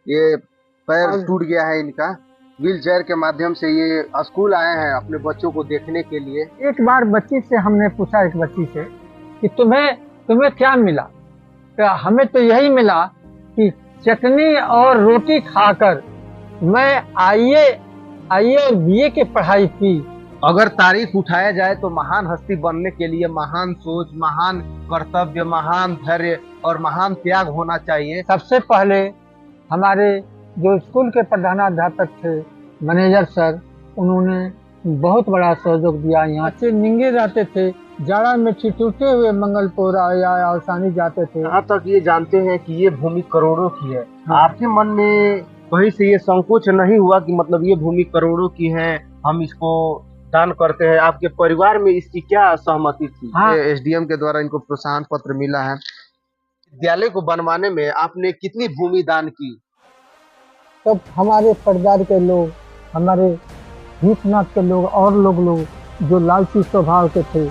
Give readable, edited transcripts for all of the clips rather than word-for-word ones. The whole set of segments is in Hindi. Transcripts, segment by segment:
ये पैर और टूट गया है इनका। व्हील चेयर के माध्यम से ये स्कूल आए हैं अपने बच्चों को देखने के लिए। एक बार बच्ची से हमने पूछा, एक बच्ची से, कि तुम्हें तुम्हें क्या मिला। तो हमें तो यही मिला कि चटनी और रोटी खाकर मैं आईए आईए और बीए की पढ़ाई की। अगर तारीफ उठाया जाए तो महान हस्ती बनने के लिए महान सोच, महान कर्तव्य, महान धैर्य और महान त्याग होना चाहिए। सबसे पहले हमारे जो स्कूल के प्रधानाध्यापक थे, मैनेजर सर, उन्होंने बहुत बड़ा सहयोग दिया। यहाँ बच्चे निंगे जाते थे, जाड़ा में ठिठुरते हुए मंगलपुर या औसानी जाते थे। यहाँ तक ये जानते हैं कि ये भूमि करोड़ों की है। हाँ। आपके मन में कहीं से ये संकोच नहीं हुआ कि मतलब ये भूमि करोड़ों की है, हम इसको दान करते हैं? आपके परिवार में इसकी क्या सहमति थी? हाँ। एसडीएम के द्वारा इनको प्रोत्साहन पत्र मिला है। विद्यालय को बनवाने में आपने कितनी भूमि दान की? तब हमारे परिवार के लोग, हमारे हितनाथ के लोग और लोग जो लालची स्वभाव के थे,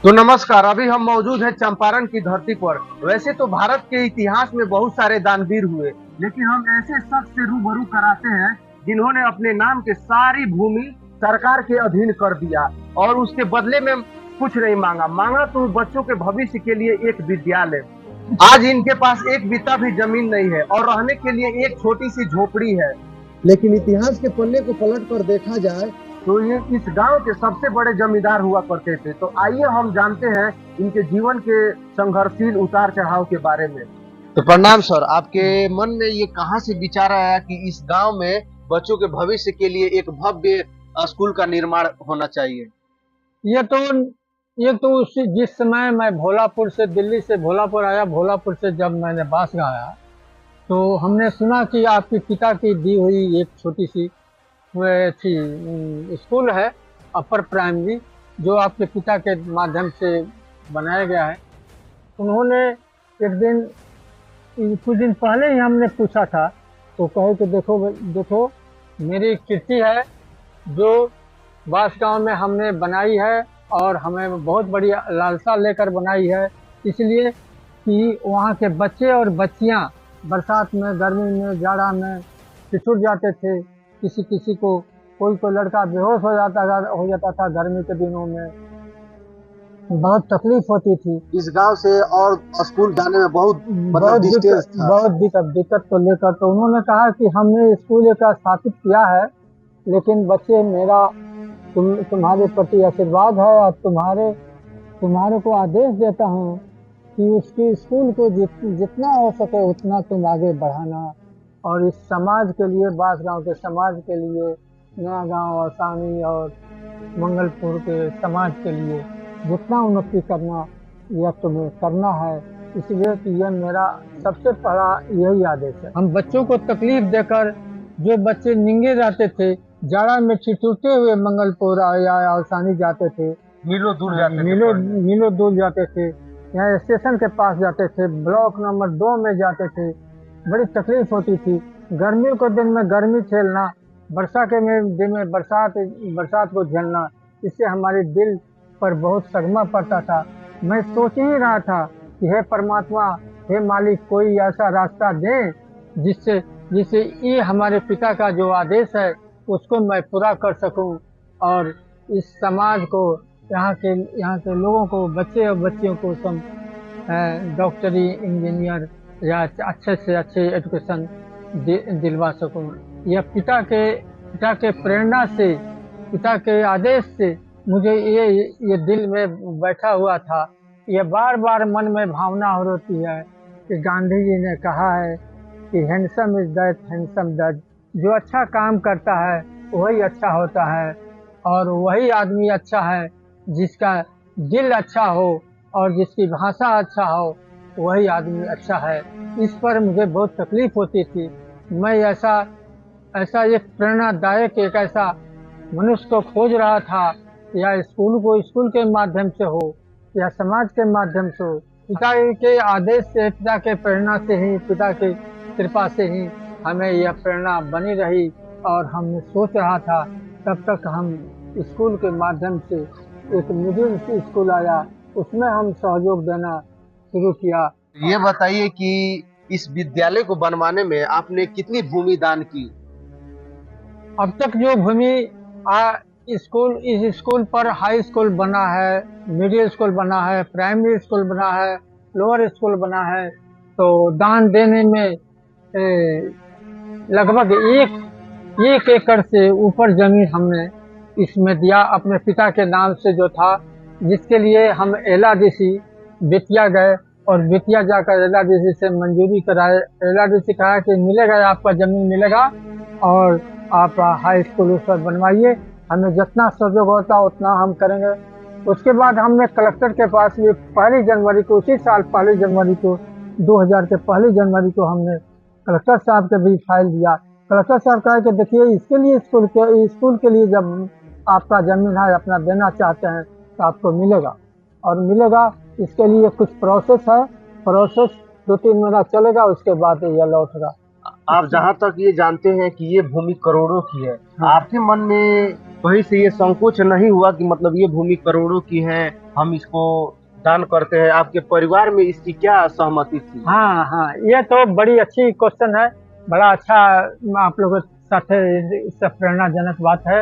तो नमस्कार, अभी हम मौजूद हैं चंपारण की धरती पर। वैसे तो भारत के इतिहास में बहुत सारे दानवीर हुए, लेकिन हम ऐसे शख्स से रूबरू कराते हैं जिन्होंने अपने नाम के सारी भूमि सरकार के अधीन कर दिया और उसके बदले में कुछ नहीं मांगा तो बच्चों के भविष्य के लिए एक विद्यालय। आज इनके पास एक बित्ता भी जमीन नहीं है और रहने के लिए एक छोटी सी झोपड़ी है। लेकिन इतिहास के पन्ने को पलट कर देखा जाए तो ये इस गांव के सबसे बड़े जमींदार हुआ करते थे। तो आइए हम जानते हैं इनके जीवन के संघर्षशील उतार चढ़ाव के बारे में। तो प्रणाम सर, आपके मन में ये कहां से विचार आया कि इस गांव में बच्चों के भविष्य के लिए एक भव्य स्कूल का निर्माण होना चाहिए? ये तो उसी जिस समय मैं भोलापुर से, दिल्ली से भोलापुर आया, भोलापुर से जब मैंने बांसगांव आया, तो हमने सुना कि आपके पिता की दी हुई एक छोटी सी स्कूल है, अपर प्राइमरी, जो आपके पिता के माध्यम से बनाया गया है। उन्होंने एक दिन, कुछ दिन पहले ही हमने पूछा था, तो कहे कि देखो देखो, मेरी कीर्ति है जो बांसगांव में हमने बनाई है और हमें बहुत बड़ी लालसा लेकर बनाई है, इसलिए कि वहाँ के बच्चे और बच्चियाँ बरसात में, गर्मी में, जाड़ा में ठिठुर जाते थे। किसी किसी को, कोई लड़का बेहोश हो जाता था गर्मी के दिनों में, बहुत तकलीफ होती थी। इस गांव से और स्कूल जाने में बहुत डिस्टेंस था। बहुत दिक्कत को लेकर तो उन्होंने कहा कि हमने स्कूल का स्थापित किया है, लेकिन बच्चे, मेरा तुम्हारे प्रति आशीर्वाद है और तुम्हारे को आदेश देता हूँ कि उसकी स्कूल को जितना हो सके उतना तुम आगे बढ़ाना, और इस समाज के लिए, बांसगांव के समाज के लिए, नया गांव, औसानी और मंगलपुर के समाज के लिए जितना उन्नति करना, यह तुम्हें करना है। इसलिए कि यह मेरा सबसे बड़ा यही आदेश है। हम बच्चों को तकलीफ देकर, जो बच्चे निंगे जाते थे, जाड़ा में ठिठुरते हुए मंगलपुर या औसानी जाते थे, मीलों दूर जाते थे, मीलों दूर जाते थे, यहाँ स्टेशन के पास जाते थे, ब्लॉक नंबर 2 में जाते थे, बड़ी तकलीफ होती थी। गर्मियों के दिन में गर्मी झेलना, वर्षा के दिन में बरसात को झेलना, इससे हमारे दिल पर बहुत सदमा पड़ता था। मैं सोच ही रहा था कि हे परमात्मा, हे मालिक, कोई ऐसा रास्ता दे जिससे जिससे ये हमारे पिता का जो आदेश है उसको मैं पूरा कर सकूं और इस समाज को, यहाँ के लोगों को, बच्चे और बच्चियों को डॉक्टरी, इंजीनियर या अच्छे से अच्छे एजुकेशन दिलवा सकूं। यह पिता के प्रेरणा से, पिता के आदेश से मुझे ये दिल में बैठा हुआ था। यह बार बार मन में भावना हो रही है कि गांधी जी ने कहा है कि handsome is that handsome does, जो अच्छा काम करता है वही अच्छा होता है, और वही आदमी अच्छा है जिसका दिल अच्छा हो और जिसकी भाषा अच्छा हो, वही आदमी अच्छा है। इस पर मुझे बहुत तकलीफ होती थी। मैं ऐसा एक प्रेरणादायक, एक ऐसा मनुष्य को खोज रहा था, या स्कूल के माध्यम से हो या समाज के माध्यम से हो। पिता के आदेश से, पिता के प्रेरणा से ही, पिता की कृपा से ही हमें यह प्रेरणा बनी रही और हम सोच रहा था, तब तक हम स्कूल के माध्यम से एक मिडिल स्कूल आया, उसमें हम सहयोग देना शुरू किया। ये बताइए कि इस विद्यालय को बनवाने में आपने कितनी भूमि दान की? अब तक जो भूमि इस स्कूल पर हाई स्कूल बना है, मिडिल स्कूल बना है, प्राइमरी स्कूल बना है, लोअर स्कूल बना है, तो दान देने में लगभग एक एकड़ से ऊपर जमीन हमने इसमें दिया, अपने पिता के नाम से जो था, जिसके लिए हम एलआरडीसी बेतिया गए और बेतिया जाकर एलआरडीसी से मंजूरी कराए। एलआरडीसी कहा कि मिलेगा, आपका जमीन मिलेगा और आप हाई स्कूल उस पर बनवाइए, हमें जितना सहयोग होता है उतना हम करेंगे। उसके बाद हमने कलेक्टर के पास भी 1 जनवरी को, उसी साल 1 जनवरी को, 2000 के 1 जनवरी को हमने कलेक्टर साहब के भी फाइल दिया। कलेक्टर साहब कहा कि देखिए, इसके लिए स्कूल के लिए जब आपका जमीन है अपना देना चाहते हैं तो आपको मिलेगा और मिलेगा। इसके लिए कुछ प्रोसेस है, प्रोसेस 2-3 महीना चलेगा, उसके बाद ये लौटेगा। आप जहाँ तक ये जानते हैं कि ये भूमि करोड़ों की है, हाँ। आपके मन में कहीं से ये संकोच नहीं हुआ कि मतलब ये भूमि करोड़ों की है, हम इसको दान करते हैं? आपके परिवार में इसकी क्या सहमति थी? हाँ हाँ, ये तो बड़ी अच्छी क्वेश्चन है, बड़ा अच्छा आप लोगों के साथ इससे प्रेरणाजनक बात है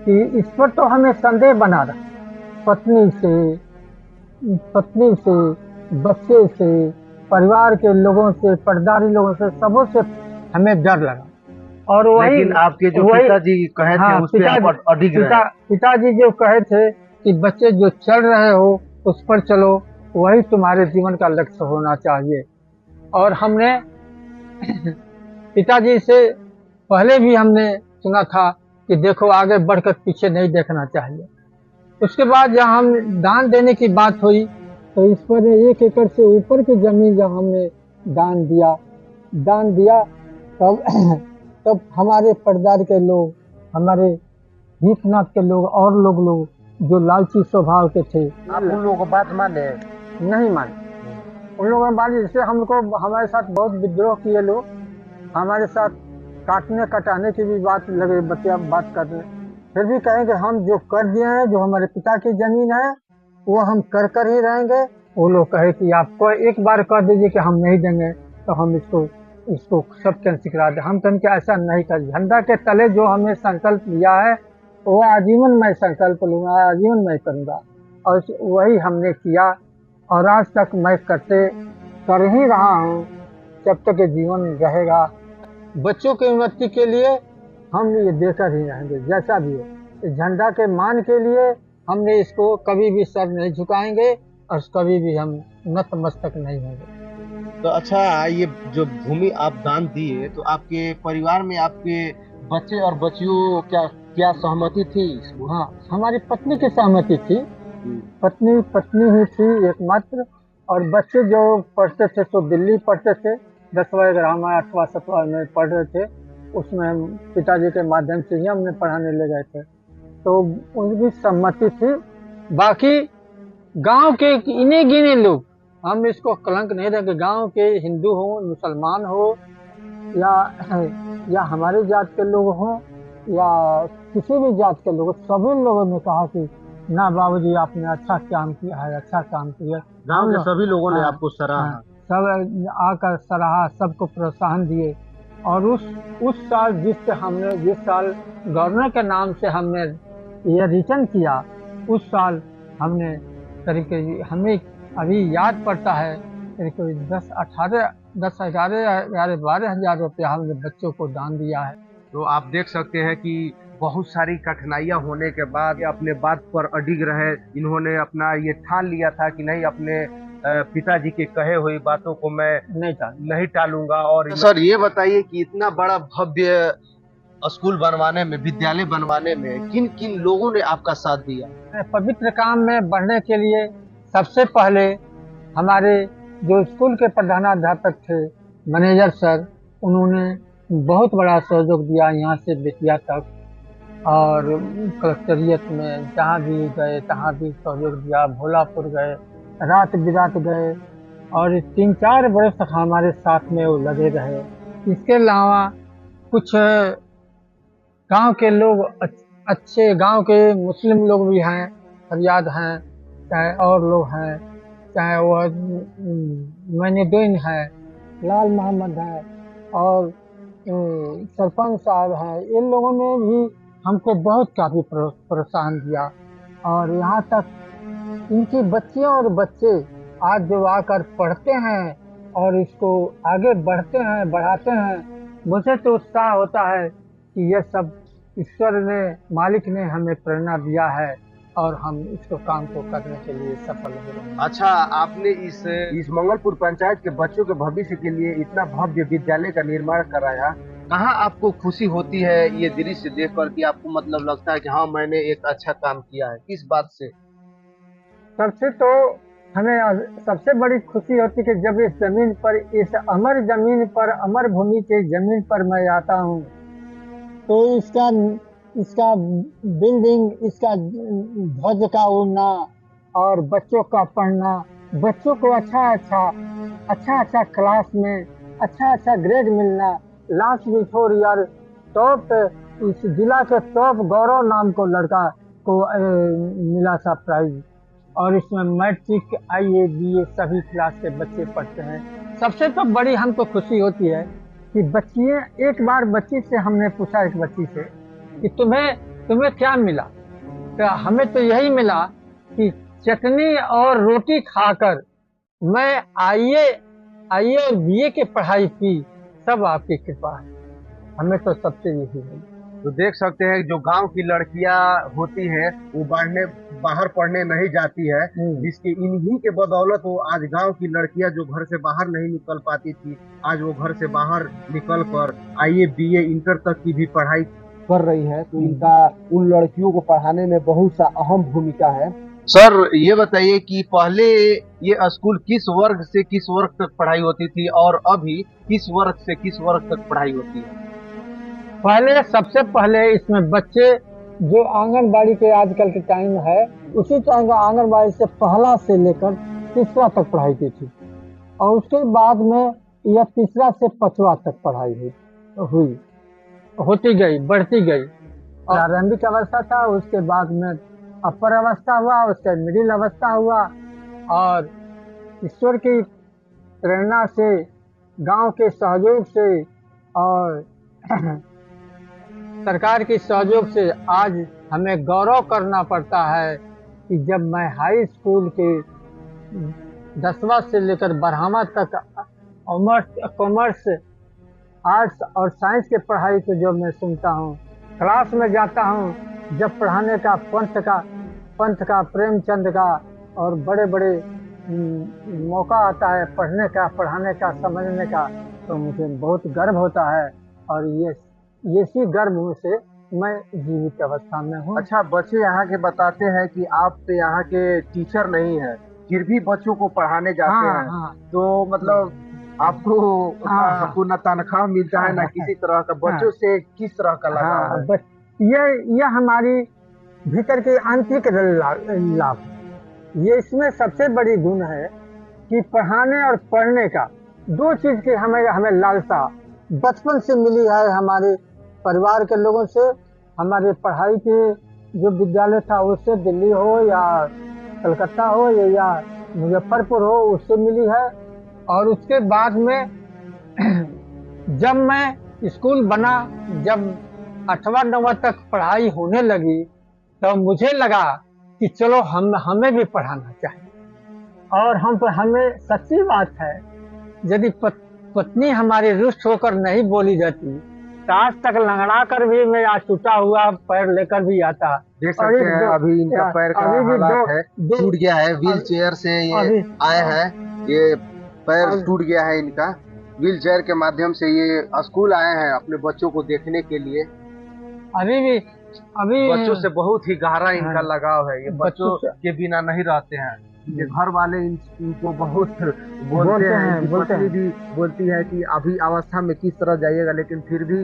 कि इस पर तो हमें संदेह बना रहा, पत्नी से, बच्चे से, परिवार के लोगों से, पर्दारी लोगों से, सबों से हमें डर लगा। और वही, लेकिन आपके जो पिताजी कहे थे उस पे आप अडिग रहे। पिताजी जो कहे थे कि बच्चे जो चल रहे हो उस पर चलो, वही तुम्हारे जीवन का लक्ष्य होना चाहिए। और हमने पिताजी से पहले भी हमने सुना था कि देखो, आगे बढ़कर पीछे नहीं देखना चाहिए। उसके बाद जब हम दान देने की बात हुई तो इस पर 1 एकड़ से ऊपर की जमीन जब हमने दान दिया तब तब हमारे परिवार के लोग, हमारे हितनाथ के लोग और लोग जो लालची स्वभाव के थे, आप उन लोगों को बात माने? नहीं माने। उन लोगों ने बात, जिससे हमको हमारे साथ बहुत विद्रोह किए लोग, हमारे साथ काटने कटाने की भी बात लगे, बात करने। फिर भी कहेंगे हम जो कर दिए हैं, जो हमारे पिता की जमीन है वो हम कर ही रहेंगे। वो लोग कहे कि आपको एक बार कह दीजिए कि हम नहीं देंगे तो हम इसको सब कैंसिल करा दे। हम कहें कि ऐसा नहीं कर, झंडा के तले जो हमने संकल्प लिया है वो आजीवन मैं संकल्प लूँगा, आजीवन मैं करूँगा, और वही हमने किया और आज तक मैं कर ही रहा हूँ जब तक ये जीवन रहेगा। बच्चों की उन्नति के लिए हम ये देकर ही रहेंगे, जैसा भी है। इस झंडा के मान के लिए हमने इसको कभी भी सर नहीं झुकाएंगे और कभी भी हम नतमस्तक नहीं होंगे। तो अच्छा, ये जो भूमि आप दान दिए तो आपके परिवार में आपके बच्चे और बच्चियों क्या सहमति थी? हाँ, हमारी पत्नी की सहमति थी, पत्नी ही थी एकमात्र, और बच्चे जो पढ़ते थे तो दिल्ली पढ़ते थे, 10वां 11वां 8वां 7वां में पढ़ रहे थे, उसमें पिताजी के माध्यम से ही हमने पढ़ाने ले गए थे, तो उनकी सम्मति थी। बाकी गांव के इन्हीं गिने लोग, हम इसको कलंक नहीं देंगे, गांव के हिंदू हो, मुसलमान हो, या हमारे जात के लोग हों या किसी भी जात के लोग, सभी लोगों ने कहा कि ना बाबूजी आपने अच्छा काम किया है, अच्छा काम किया। गांव के सभी लोगों ने आपको सराहा? सब आकर सराहा, सबको प्रोत्साहन दिए। और उस साल जिस साल गवर्नर के नाम से हमने ये रिटर्न किया, उस साल हमने करीब हमें अभी याद पड़ता है करीब 12,000 रुपया हमने बच्चों को दान दिया है। तो आप देख सकते हैं कि बहुत सारी कठिनाइयां होने के बाद अपने बात पर अडिग रहे। इन्होंने अपना ये ठान लिया था कि नहीं, अपने पिताजी के कहे हुई बातों को मैं नहीं टालूंगा। और तो सर ये बताइए कि इतना बड़ा भव्य स्कूल बनवाने में, विद्यालय बनवाने में किन किन लोगों ने आपका साथ दिया? पवित्र काम में बढ़ने के लिए सबसे पहले हमारे जो स्कूल के प्रधानाध्यापक थे, मैनेजर सर, उन्होंने बहुत बड़ा सहयोग दिया यहाँ से बेतिया तक, और कलेक्टरिएट में जहाँ भी गए तहाँ भी सहयोग दिया। भोलापुर गए, रात बिरात गए, और 3-4 बरस तक हमारे साथ में वो लगे रहे। इसके अलावा कुछ गांव के लोग अच्छे, गांव के मुस्लिम लोग भी हैं, फरियाद हैं, चाहे और लोग हैं, चाहे वो मैनुद्दीन है, लाल मोहम्मद है, और सरपंच साहब हैं। इन लोगों ने भी हमको बहुत काफ़ी प्रोत्साहन दिया, और यहाँ तक इनकी बच्चियाँ और बच्चे आज जो आकर पढ़ते हैं और इसको आगे बढ़ते हैं, बढ़ाते हैं, मुझे तो उत्साह होता है कि यह सब ईश्वर ने, मालिक ने हमें प्रेरणा दिया है, और हम इसको काम को करने के लिए सफल हो रहे हैं। अच्छा, आपने इस मंगलपुर पंचायत के बच्चों के भविष्य के लिए इतना भव्य विद्यालय का निर्माण कराया। कहाँ आपको खुशी होती है ये दृश्य देखकर कि आपको मतलब लगता है कि हाँ मैंने एक अच्छा काम किया है? किस बात से? सबसे तो हमें सबसे बड़ी खुशी होती है कि जब इस जमीन पर, इस अमर जमीन पर, अमर भूमि के जमीन पर मैं आता हूँ, तो इसका इसका बिल्डिंग, इसका ध्वज का उड़ना और बच्चों का पढ़ना, बच्चों को अच्छा क्लास में अच्छा ग्रेड मिलना, लास्ट बिफोर ईयर टॉप, इस जिला के टॉप गौरव नाम को लड़का को मिला था प्राइज, और इसमें मैट्रिक, IAS, BA सभी क्लास के बच्चे पढ़ते हैं। सबसे तो बड़ी हमको खुशी होती है कि बच्चियाँ, एक बार बच्ची से हमने पूछा, एक बच्ची से, कि तुम्हें क्या मिला, तो हमें तो यही मिला कि चटनी और रोटी खाकर मैं IAS और BA की पढ़ाई की, सब आपकी कृपा है। हमें तो सबसे यही है। तो देख सकते हैं जो गांव की लड़कियां होती हैं वो बाहर पढ़ने नहीं जाती है, जिसके इन्हीं के बदौलत वो आज गांव की लड़कियां जो घर से बाहर नहीं निकल पाती थी, आज वो घर से बाहर निकल कर IAS, BA, इंटर तक की भी पढ़ाई कर रही है। तो इनका उन लड़कियों को पढ़ाने में बहुत सा अहम भूमिका है। सर ये बताइए कि पहले ये स्कूल किस वर्ग से किस वर्ग तक पढ़ाई होती थी और अभी किस वर्ग से किस वर्ग तक पढ़ाई होती है? पहले, सबसे पहले इसमें बच्चे जो आंगनबाड़ी के आजकल के टाइम है, उसी टाइम आंगनबाड़ी से पहला से लेकर तीसरा तक पढ़ाई की थी, और उसके बाद में यह तीसरा से 5वां तक पढ़ाई होती गई, बढ़ती गई। प्रारंभिक अवस्था था, उसके बाद में अपर अवस्था हुआ, उसके मिडिल अवस्था हुआ, और ईश्वर की प्रेरणा से, गांव के सहयोग से और सरकार के सहयोग से आज हमें गौरव करना पड़ता है कि जब मैं हाई स्कूल के 10वां से लेकर 12वां तक कॉमर्स, आर्ट्स और साइंस के पढ़ाई को जब मैं सुनता हूँ, क्लास में जाता हूँ, जब पढ़ाने का पंथ का प्रेमचंद का और बड़े बड़े मौका आता है पढ़ने का, पढ़ाने का, समझने का, तो मुझे बहुत गर्व होता है, और ये सी गर्व से मैं जीवित अवस्था में हूँ। अच्छा, बच्चे यहाँ के बताते हैं कि आप तो यहाँ के टीचर नहीं है, फिर भी बच्चों को पढ़ाने जाते हैं। तो मतलब आपको ना तनख्वाह मिलता है ना किसी तरह का, बच्चों से किस तरह का लगाव है? ये हमारी भीतर के आंतरिक लाभ, ये इसमें सबसे बड़ी गुण है कि पढ़ाने और पढ़ने का, दो चीज की हमें लालसा बचपन से मिली है। हमारे परिवार के लोगों से, हमारे पढ़ाई के जो विद्यालय था उससे, दिल्ली हो या कलकत्ता हो या मुजफ्फरपुर हो, उससे मिली है। और उसके बाद में जब मैं स्कूल बना, जब 8वां 9वां तक पढ़ाई होने लगी, तो मुझे लगा कि चलो हमें भी पढ़ाना चाहिए, और हमें सच्ची बात है, यदि पत्नी हमारी रुष्ट होकर नहीं बोली जाती, तो आज तक लंगड़ा कर भी मैं आज टूटा हुआ पैर लेकर भी आता। देख सकते हैं अभी इनका पैर का हालात है, टूट गया है, व्हील चेयर से ये आए हैं, ये पैर टूट गया है इनका। व्हील चेयर के माध्यम से ये स्कूल आए हैं अपने बच्चों को देखने के लिए। अभी बच्चों से बहुत ही गहरा इनका लगाव है, ये बच्चों के बिना नहीं रहते हैं। ये घर वाले इनको बहुत बोलते हैं, पत्नी भी बोलती है कि अभी अवस्था में किस तरह जाइएगा, लेकिन फिर भी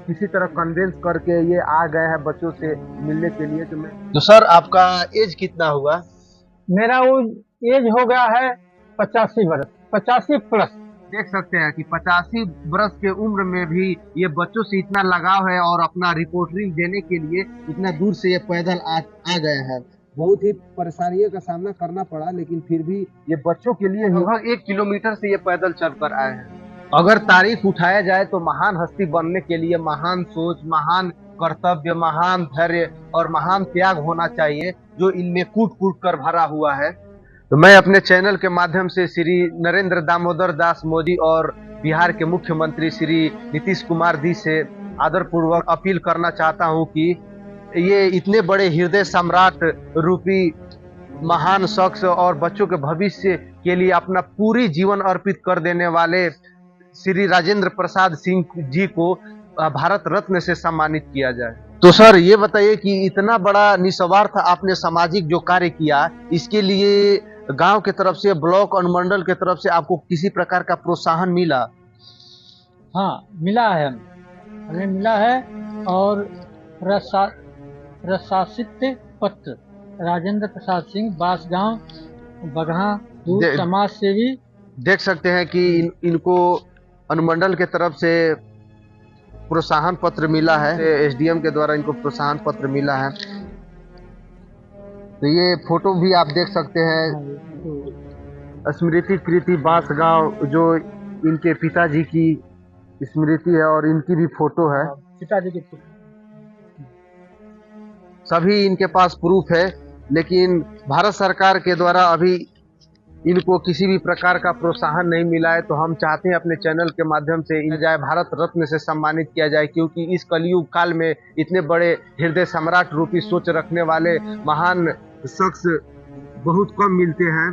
किसी तरह कन्विंस करके ये आ गए हैं बच्चों से मिलने के लिए। तो सर आपका एज कितना हुआ? मेरा एज हो गया है 85 वर्ष, 85 प्लस। देख सकते हैं कि 85 वर्ष के उम्र में भी ये बच्चों से इतना लगाव है और अपना रिपोर्टिंग देने के लिए इतना दूर से ये पैदल आ गए हैं। बहुत ही परेशानियों का सामना करना पड़ा, लेकिन फिर भी ये बच्चों के लिए लगभग 1 किलोमीटर से ये पैदल चल कर आए हैं। अगर तारीफ उठाया जाए तो महान हस्ती बनने के लिए महान सोच, महान कर्तव्य, महान धैर्य और महान त्याग होना चाहिए, जो इनमें कूट कूट कर भरा हुआ है। तो मैं अपने चैनल के माध्यम से श्री नरेंद्र दामोदर दास मोदी और बिहार के मुख्यमंत्री श्री नीतीश कुमार जी से आदरपूर्वक अपील करना चाहता हूं कि ये इतने बड़े हृदय सम्राट रूपी महान शख्स और बच्चों के भविष्य के लिए अपना पूरी जीवन अर्पित कर देने वाले श्री राजेंद्र प्रसाद सिंह जी को भारत रत्न से सम्मानित किया जाए। तो सर ये बताइए कि इतना बड़ा निस्वार्थ आपने सामाजिक जो कार्य किया, इसके लिए गांव के तरफ से, ब्लॉक अनुमंडल के तरफ से आपको किसी प्रकार का प्रोत्साहन मिला? हाँ, मिला है, हमें मिला है। और प्रशासित पत्र राजेंद्र प्रसाद सिंह, बांसगांव, बगहा, समाज सेवी। देख सकते हैं कि इनको अनुमंडल के तरफ से प्रोत्साहन पत्र मिला है, एसडीएम के द्वारा इनको प्रोत्साहन पत्र मिला है। तो ये फोटो भी आप देख सकते हैं, स्मृति कृति बांसगांव, जो इनके पिताजी की स्मृति है और इनकी भी फोटो है। पिताजी की फोटो सभी इनके पास प्रूफ है, लेकिन भारत सरकार के द्वारा अभी इनको किसी भी प्रकार का प्रोत्साहन नहीं मिला है। तो हम चाहते हैं अपने चैनल के माध्यम से इन जाए भारत रत्न से सम्मानित किया जाए, क्योंकि इस कलयुग काल में इतने बड़े हृदय सम्राट रूपी सोच रखने वाले महान शख्स बहुत कम मिलते हैं।